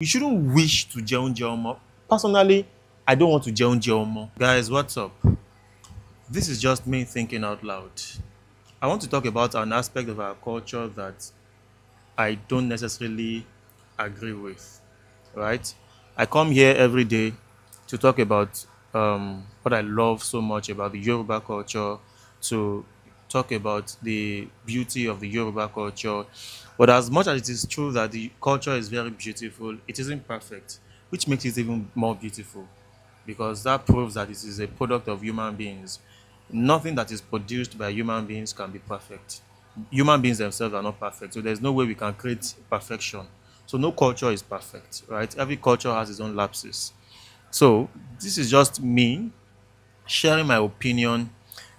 You shouldn't wish to jẹ oúnjẹ ọmọ. Personally, I don't want to jẹ oúnjẹ ọmọ. Guys, what's up? This is just me thinking out loud. I want to talk about an aspect of our culture that I don't necessarily agree with, right? I come here every day to talk about what I love so much about the Yoruba culture, to talk about the beauty of the Yoruba culture. But as much as it is true that the culture is very beautiful, it isn't perfect, which makes it even more beautiful, because that proves that it is a product of human beings. Nothing that is produced by human beings can be perfect. Human beings themselves are not perfect, so there's no way we can create perfection. So no culture is perfect, right? Every culture has its own lapses. So this is just me sharing my opinion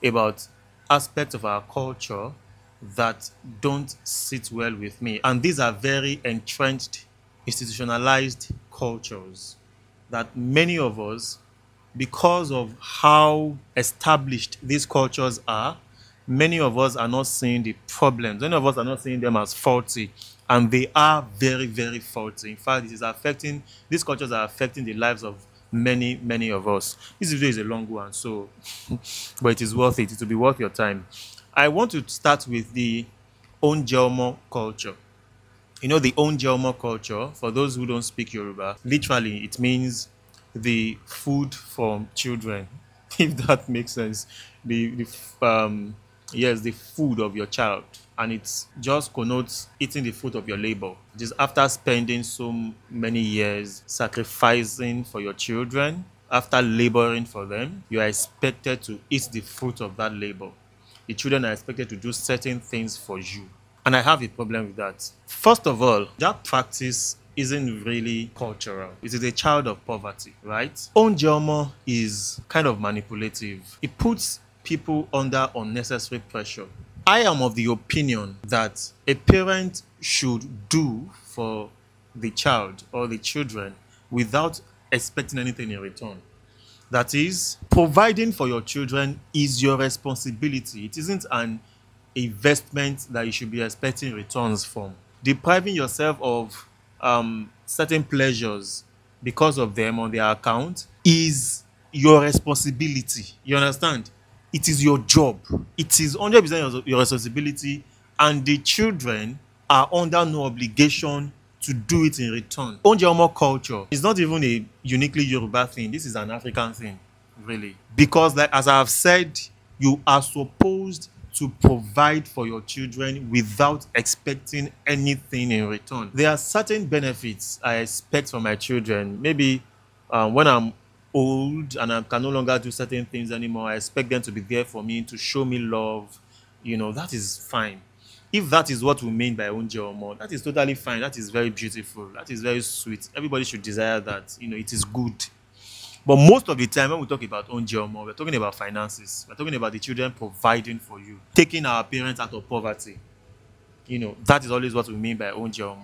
about aspects of our culture that don't sit well with me. And these are very entrenched, institutionalized cultures that many of us, because of how established these cultures are, many of us are not seeing the problems. Many of us are not seeing them as faulty. And they are very, very faulty. In fact, these cultures are affecting the lives of many, many of us. This video is a long one, so, but it is worth it. It will be worth your time. I want to start with the ounjẹ culture. You know, the ounjẹ culture, for those who don't speak Yoruba, literally it means the food from children, if that makes sense. Yes, the food of your child. And it just connotes eating the fruit of your labor. It is after spending so many years sacrificing for your children, after laboring for them, you are expected to eat the fruit of that labor. The children are expected to do certain things for you. And I have a problem with that. First of all, that practice isn't really cultural. It is a child of poverty, right? Ounjẹ is kind of manipulative. It puts people under unnecessary pressure. I am of the opinion that a parent should do for the child or the children without expecting anything in return. That is, providing for your children is your responsibility. It isn't an investment that you should be expecting returns from. Depriving yourself of certain pleasures because of them on their account is your responsibility. You understand? It is your job. It is 100% your responsibility, and the children are under no obligation to do it in return. Ounjẹ culture is not even a uniquely Yoruba thing. This is an African thing, really. Because, like, as I have said, you are supposed to provide for your children without expecting anything in return. There are certain benefits I expect from my children. Maybe when I'm old and I can no longer do certain things anymore, I expect them to be there for me, to show me love. You know, that is fine. If that is what we mean by ounjẹ, that is totally fine. That is very beautiful. That is very sweet. Everybody should desire that. You know, it is good. But most of the time when we talk about ounjẹ, we're talking about finances. We're talking about the children providing for you, taking our parents out of poverty. You know, that is always what we mean by ounjẹ.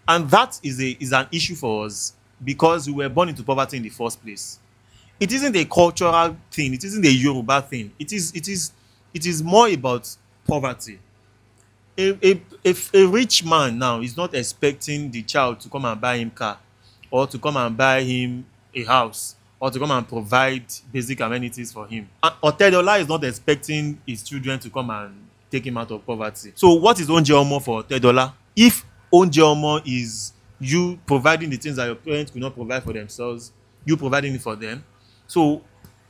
And that is an issue for us because we were born into poverty in the first place. It isn't a cultural thing. It isn't a Yoruba thing. It is more about poverty. A rich man now is not expecting the child to come and buy him car, or to come and buy him a house, or to come and provide basic amenities for him. Otedola is not expecting his children to come and take him out of poverty. So what is ounjẹ for Otedola? If ounjẹ is you providing the things that your parents could not provide for themselves, you providing it for them. So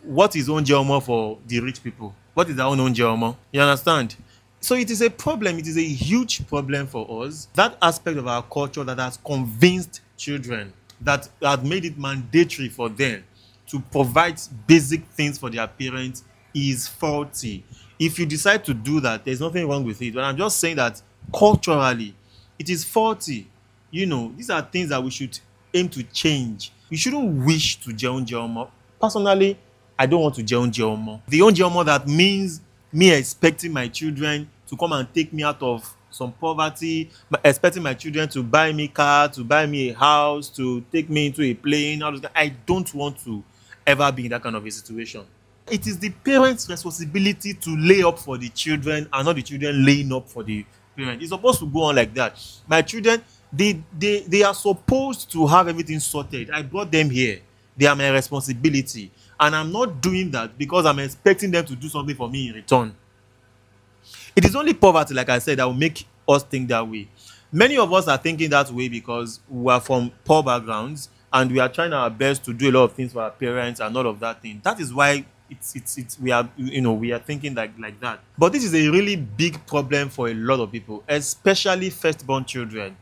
what is ounjẹ for the rich people? What is their own ounjẹ? You understand? So it is a problem. It is a huge problem for us. That aspect of our culture that has convinced children, that has made it mandatory for them to provide basic things for their parents, is faulty. If you decide to do that, there's nothing wrong with it. But I'm just saying that culturally, it is faulty. You know, these are things that we should aim to change. You shouldn't wish to jẹ ounjẹ. Personally, I don't want to jẹ ounjẹ. The ounjẹ that means me expecting my children to come and take me out of some poverty, expecting my children to buy me a car, to buy me a house, to take me into a plane. I don't want to ever be in that kind of a situation. It is the parents' responsibility to lay up for the children and not the children laying up for the parents. It's supposed to go on like that. My children, They are supposed to have everything sorted. I brought them here. They are my responsibility. And I'm not doing that because I'm expecting them to do something for me in return. It is only poverty, like I said, that will make us think that way. Many of us are thinking that way because we are from poor backgrounds and we are trying our best to do a lot of things for our parents and all of that thing. That is why it's we are, we are thinking like that. But this is a really big problem for a lot of people, especially firstborn children.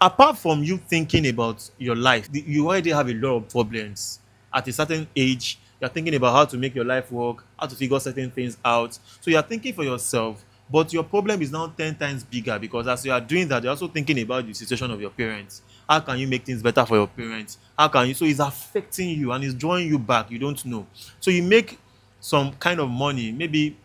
Apart from you thinking about your life, you already have a lot of problems. At a certain age, you're thinking about how to make your life work, how to figure certain things out. So you're thinking for yourself, but your problem is now 10 times bigger because as you are doing that, you're also thinking about the situation of your parents. How can you make things better for your parents? How can you? So it's affecting you and it's drawing you back. You don't know. So you make some kind of money, maybe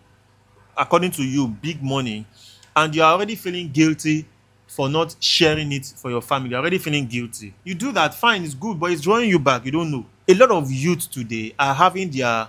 according to you, big money, and you're already feeling guilty for not sharing it for your family. You're already feeling guilty. You do that, fine, it's good, but it's drawing you back. You don't know. A lot of youth today are having their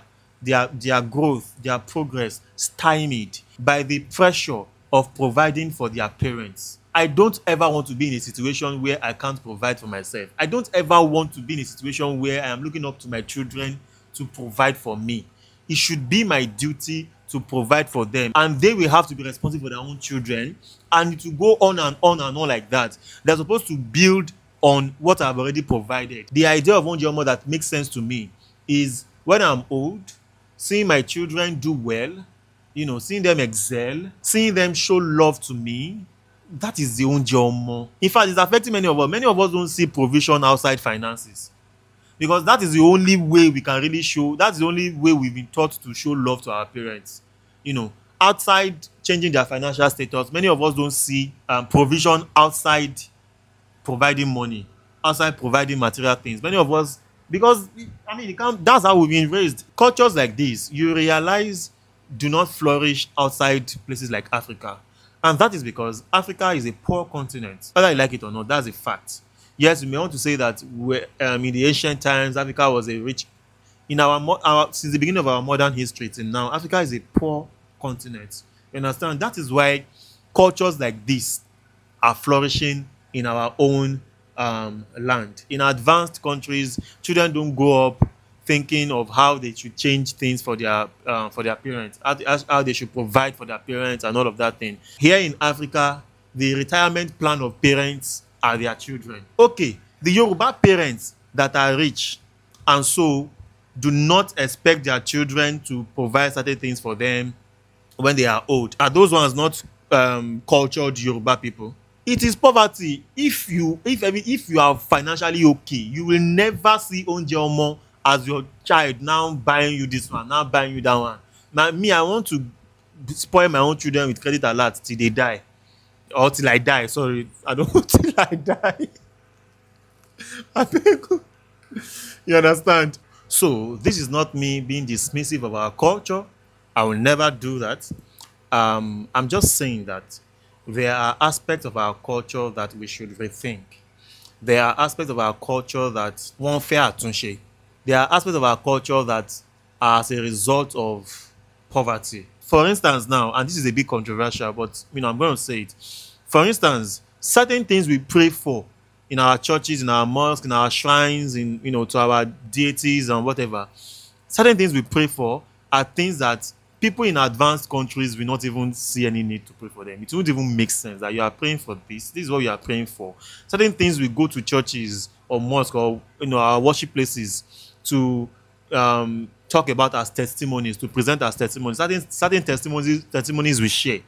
growth, their progress stymied by the pressure of providing for their parents. I don't ever want to be in a situation where I can't provide for myself. I don't ever want to be in a situation where I am looking up to my children to provide for me. It should be my duty to provide for them, and they will have to be responsible for their own children, and to go on and on and on like that. They're supposed to build on what I've already provided. The idea of ounjẹ that makes sense to me is when I'm old, seeing my children do well, seeing them excel, seeing them show love to me. That is the ounjẹ. In fact, it's affecting many of us. Many of us don't see provision outside finances, because that is the only way we can really show. That's the only way we've been taught to show love to our parents. Outside changing their financial status, many of us don't see provision outside providing money, outside providing material things. Many of us, because that's how we've been raised. Cultures like this, you realize, do not flourish outside places like Africa. And that is because Africa is a poor continent. Whether you like it or not, that's a fact. Yes, we may want to say that in the ancient times, Africa was a rich. Since the beginning of our modern history till now, Africa is a poor continent. You understand? That is why cultures like this are flourishing in our own land. In advanced countries, children don't grow up thinking of how they should change things for their parents, how they should provide for their parents and all of that thing. Here in Africa, the retirement plan of parents are their children. Okay, the Yoruba parents that are rich and so do not expect their children to provide certain things for them when they are old. Are those ones not cultured Yoruba people? It is poverty. If you are financially okay, you will never see ounjẹ as your child now buying you this one, now buying you that one. Now me, I want to spoil my own children with credit alert till they die. Or till I die. Sorry, I don't want till I die. I think you understand. So this is not me being dismissive of our culture. I will never do that. I'm just saying that there are aspects of our culture that we should rethink. There are aspects of our culture that won't fair àtúnṣe. There are aspects of our culture that are as a result of poverty. For instance, now, and this is a bit controversial, but I'm going to say it. For instance, certain things we pray for in our churches, in our mosques, in our shrines, to our deities and whatever. Certain things we pray for are things that people in advanced countries will not even see any need to pray for them. It won't even make sense that you are praying for this. This is what you are praying for. Certain things we go to churches or mosques or our worship places to talk about as testimonies, to present as testimonies. Certain testimonies we share.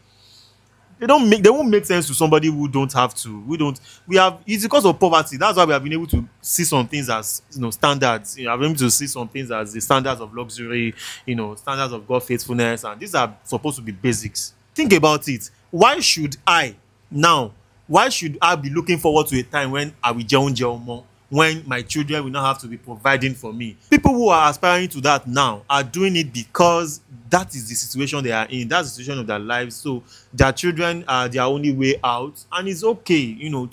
They won't make sense to somebody who don't have to. It's because of poverty. That's why we have been able to see some things as standards. I've been able to see some things as the standards of luxury, standards of God faithfulness, and these are supposed to be basics. Think about it. Why should I be looking forward to a time when I will ounjẹ, when my children will not have to be providing for me? People who are aspiring to that now are doing it because that is the situation they are in. That's the situation of their lives. So their children are their only way out, and it's okay, to you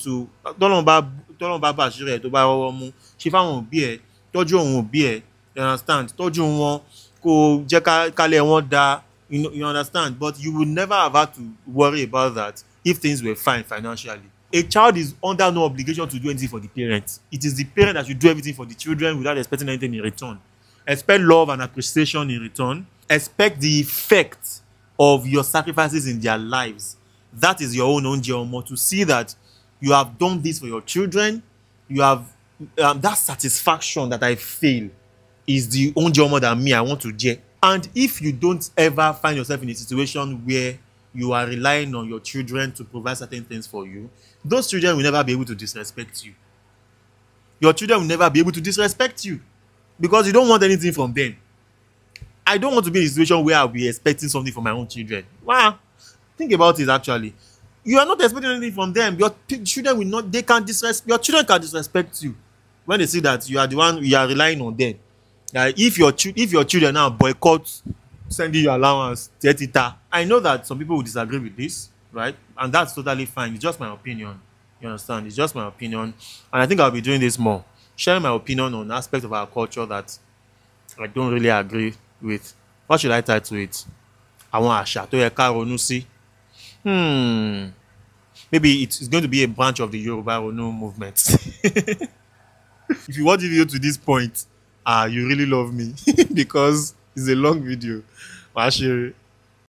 understand? You understand? But you would never have had to worry about that if things were fine financially. A child is under no obligation to do anything for the parents. It is the parent that should do everything for the children without expecting anything in return. Expect love and appreciation in return. Expect the effect of your sacrifices in their lives. That is your own ounjẹ, to see that you have done this for your children. You have that satisfaction that I feel is the ounjẹ that me I want to jẹ. And if you don't ever find yourself in a situation where you are relying on your children to provide certain things for you, those children will never be able to disrespect you. Your children will never be able to disrespect you because you don't want anything from them. I don't want to be in a situation where I'll be expecting something from my own children. Wow. Think about it actually. You are not expecting anything from them. Your children will not, your children can disrespect you when they see that you are the one, you are relying on them. If your children now boycott sending you allowance, I know that some people will disagree with this, right? And that's totally fine. It's just my opinion. You understand? It's just my opinion. And I think I'll be doing this more. Sharing my opinion on aspects of our culture that I don't really agree with. What should I title it? Àwọn àṣà tó yẹ ká ronú sí. Maybe it's going to be a branch of the Yoruba Ronu movement. If you watch the video to this point, you really love me because it's a long video.